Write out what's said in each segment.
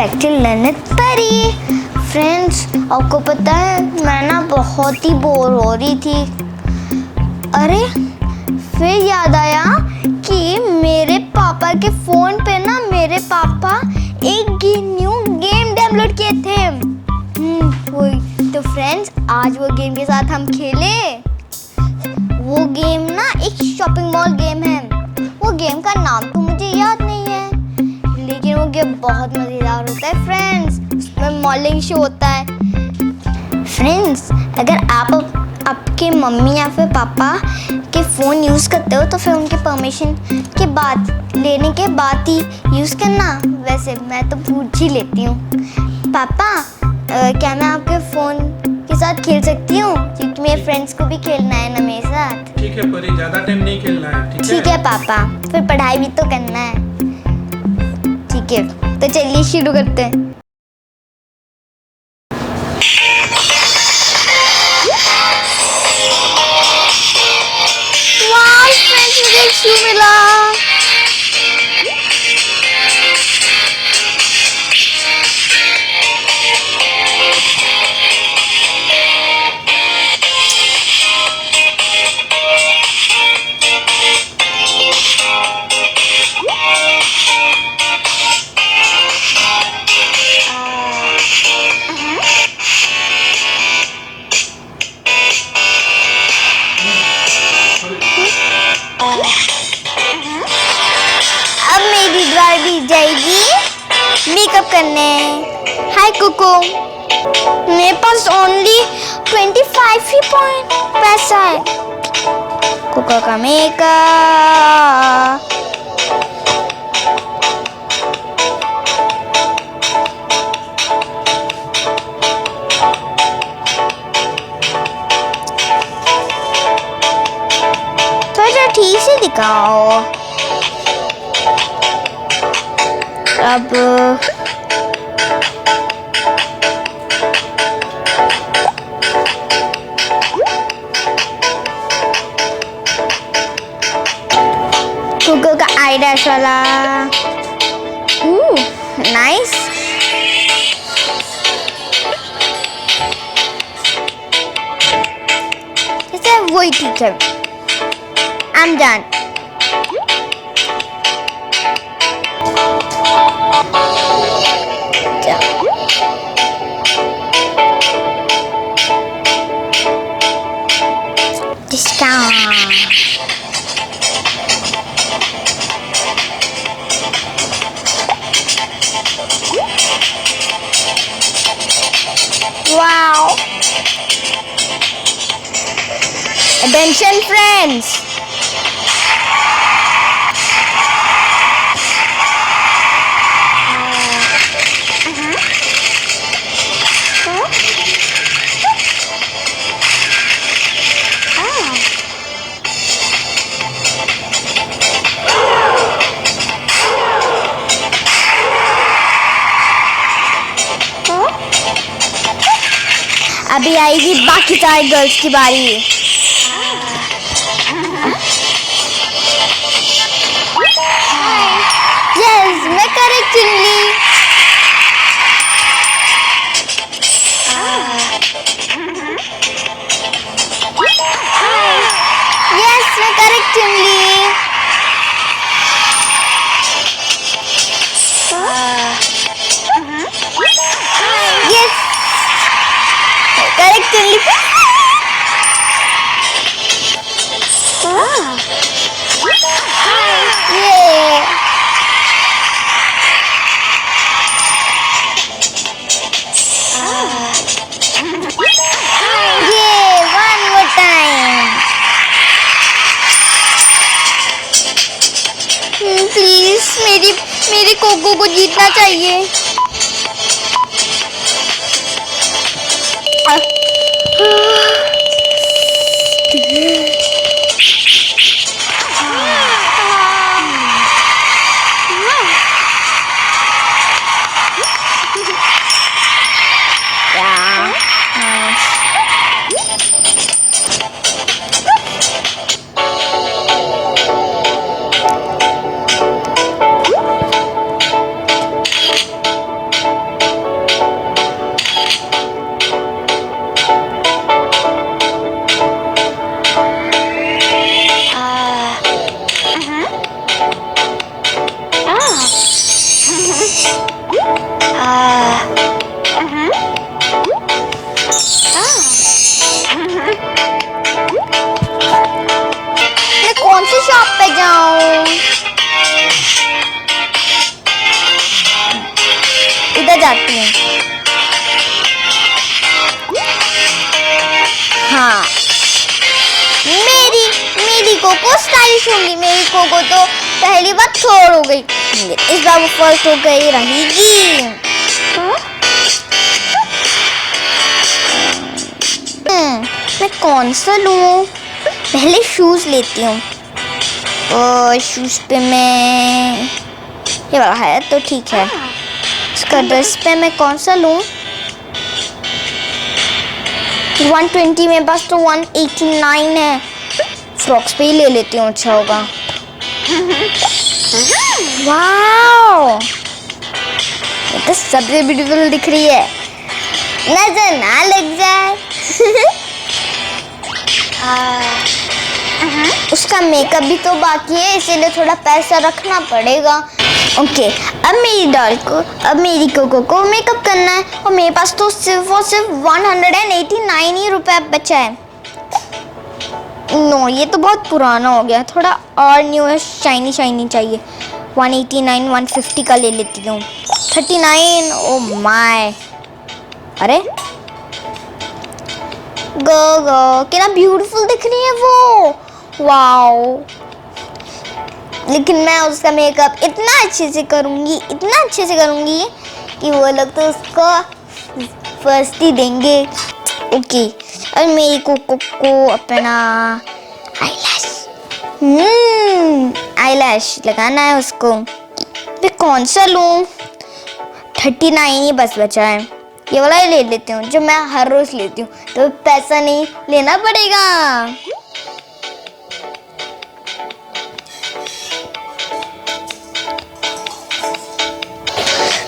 Back to learn परी। Friends, आपको पता है मैं ना बहुत ही बोर हो रही थी। अरे फिर याद आया कि मेरे पापा के फ़ोन पे ना मेरे पापा एक न्यू गेम डाउनलोड किए थे। वही तो फ्रेंड्स, आज वो गेम के साथ हम खेले। वो गेम ना एक शॉपिंग मॉल गेम है। वो गेम का नाम तो मुझे याद नहीं है, लेकिन वो गेम बहुत मज़ेदार होता है फ्रेंड्स। उसमें मॉलिंग शो होता है। फ्रेंड्स, अगर आप आपके मम्मी या फिर पापा के फ़ोन यूज़ करते हो तो फिर उनके परमिशन के बाद लेने के बाद ही यूज़ करना। वैसे मैं तो पूछ ही लेती हूँ, पापा क्या मैं आपके फ़ोन के साथ खेल सकती हूँ, क्योंकि मेरे फ्रेंड्स को भी खेलना है ना मेरे साथ। ठीक है परी, ज़्यादा टाइम नहीं खेलना है। ठीक है पापा, फिर पढ़ाई भी तो करना है। ठीक है, तो चलिए शुरू करते हैं। वाह फ्रेंड्स, मुझे एक शू मिला। अब मेरी द्वार भी जाएगी मेकअप करने। हाय कुकू, मेरे पास ओनली 25 ही पॉइंट पैसा है। कुकू का मेकअप। थोड़ा ठीक से दिखाओ। अब गूगल का आई डैश वाला। नाइस। जैसे वही ठीक है। I'm done. Discount. Wow. Attention friends. अभी आएगी बाकी सारे गर्ल्स की बारी। यस, मैं करेक्ट चुन ली। यस, मैं करेक्ट चुन ली। यस, करेक्ट चुन ली। प्लीज मेरी कोको को जीतना चाहिए। पे जाऊं? इधर जाती हूँ। हाँ, मेरी मेरी कोको स्टाइलिश होंगी। मेरी कोको तो पहली बार थर्ड हो गई, इस बार वो फर्स्ट हो गई रहेगी। मैं कौन सा लूं? पहले शूज लेती हूँ। शूज पे मैं ये वाला है तो ठीक है। इसका ड्रेस पे मैं कौन सा लूं? 120 मेरे पास तो 189 है। फ्रॉक्स पे ही ले लेती हूँ, अच्छा होगा। वाओ, ये तो सबसे ब्यूटीफुल दिख रही है, नजर ना लग जाए। उसका मेकअप भी तो बाकी है, इसीलिए थोड़ा पैसा रखना पड़ेगा। ओके, अब मेरी कोको को मेकअप करना है और मेरे पास तो सिर्फ और सिर्फ 189 ही रुपए बचा है। नो, ये तो बहुत पुराना हो गया, थोड़ा और न्यू है, शाइनी शाइनी चाहिए। 189 150 का ले लेती हूँ। 39, ओ माय, अरे गो कितना ब्यूटीफुल दिख रही है वो, वाओ। लेकिन मैं उसका मेकअप इतना अच्छे से करूँगी कि वो लोग तो उसको फर्स्ट ही देंगे। ओके, और मेरी कोको को अपना आईलैश लगाना है उसको। मैं कौन सा लूँ? 39 ही बस बचा है, ये वाला ही ले लेती हूँ जो मैं हर रोज लेती हूँ, तो पैसा नहीं लेना पड़ेगा।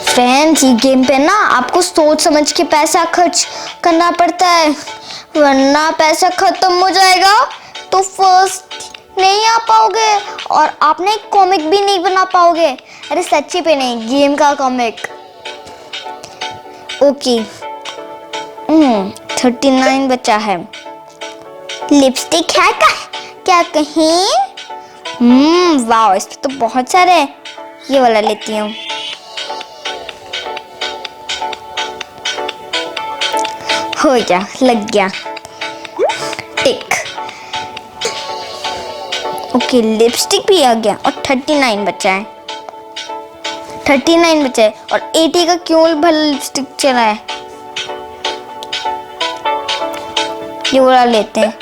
फ्रेंड्स, ये गेम पे ना आपको सोच समझ के पैसा खर्च करना पड़ता है, वरना पैसा खत्म हो जाएगा तो फर्स्ट नहीं आ पाओगे और आपने एक कॉमिक भी नहीं बना पाओगे। अरे सच्ची पे नहीं, गेम का कॉमिक। ओके, 39 बचा है। लिपस्टिक है क्या कहीं? वाओ, इस पे तो बहुत सारे हैं, ये वाला लेती हूँ। हो गया, लग गया टिक। ओके, लिपस्टिक भी आ गया और 39 बचा है। 39 बचा है और 80 का क्यों भला लिपस्टिक चला है? ये वाला लेते हैं,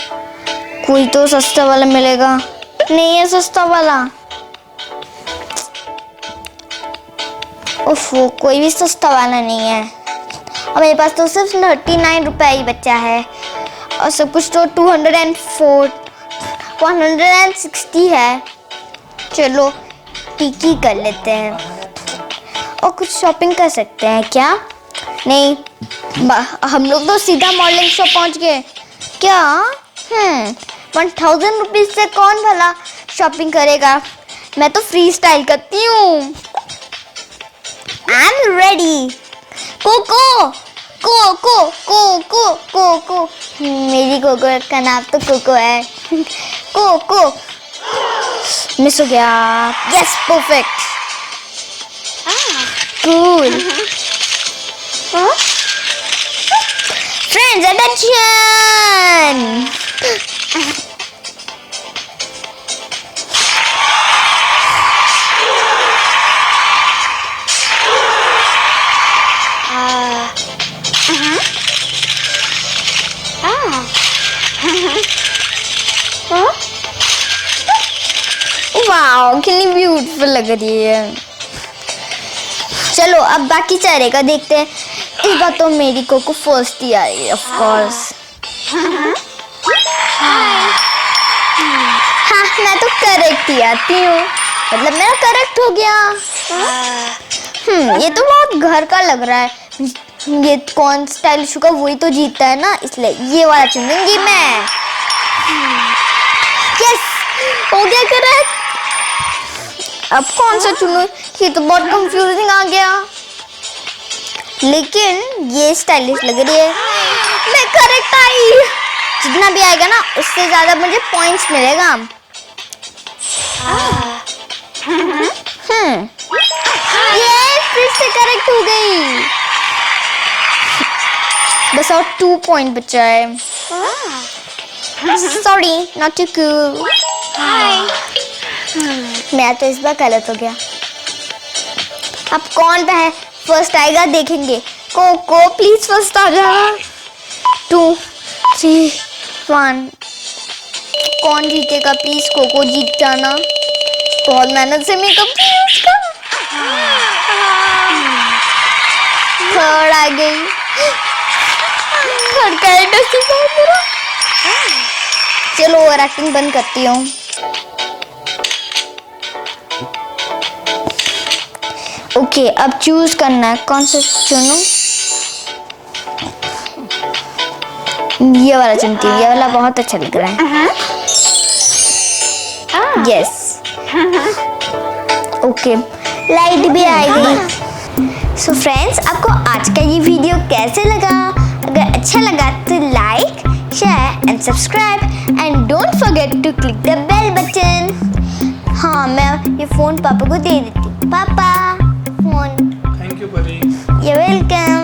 कोई तो सस्ता वाला मिलेगा। नहीं है सस्ता वाला, उफ, कोई भी सस्ता वाला नहीं है। और मेरे पास तो सिर्फ 39 रुपए ही बचा है और सब कुछ तो 160 है। चलो टिकी कर लेते हैं और कुछ शॉपिंग कर सकते हैं क्या? नहीं, हम लोग तो सीधा मॉडलिंग शॉप पहुंच गए क्या? 1000 रुपीज से कौन भला शॉपिंग करेगा? मैं तो फ्री स्टाइल करती हूँ। I am ready. कोको को मेरी कोको का नाम तो कोको है। कोको मिस हो गया। Yes, perfect, cool. Friends, attention. Wow, कितनी ब्यूटीफुल लग रही है। चलो अब बाकी चारे का देखते हैं। इस बार तो मेरी कोको फर्स्ट ही आई है, ऑफ कोर्स। हाँ, मैं तो करेक्ट ही आती हूँ, मतलब मेरा करेक्ट हो गया। ये तो बहुत घर का लग रहा है। ये कौन स्टाइलिश होगा वही तो जीतता है ना, इसलिए ये वाला चुनूंगी मैं। यस, हो गया करेक्ट। अब कौन सा चुनूं? ये तो बहुत कंफ्यूजिंग आ गया, लेकिन ये स्टाइलिश लग रही है। मैं करेक्ट आई। जितना भी आएगा ना उससे ज्यादा मुझे पॉइंट्स मिलेगा। ये फिर से करेक्ट हो गई। बस और 2 पॉइंट बचा है। Sorry, not too cool. मैं तो इस बार गलत हो गया। अब कौन फर्स्ट आएगा देखेंगे। कोको प्लीज फर्स्ट आ जा। 2 3 1। कौन जीतेगा? प्लीज कोको जीत जाना। बहुत मेहनत से मेकअप किया उसका। थर्ड आ गई। थर्ड कैरेक्टर से बहुत बुरा। चलो ओवर एक्टिंग बंद करती हूँ। ओके, अब चूज करना है। कौन सा चुनूं? ये वाला चुनती हूँ। ये वाला बहुत अच्छा लग रहा है। यस। ओके, लाइट भी आ गई। सो फ्रेंड्स, आपको आज का ये वीडियो कैसे लगा? अगर अच्छा लगा तो like, share and subscribe and don't forget to click the bell button. हाँ, मैं ये फोन पापा को दे देती हूँ। पापा, फोन। थैंक यू परी। You welcome.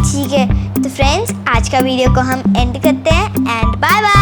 ठीक है, तो फ्रेंड्स आज का वीडियो को हम एंड करते हैं एंड बाय बाय।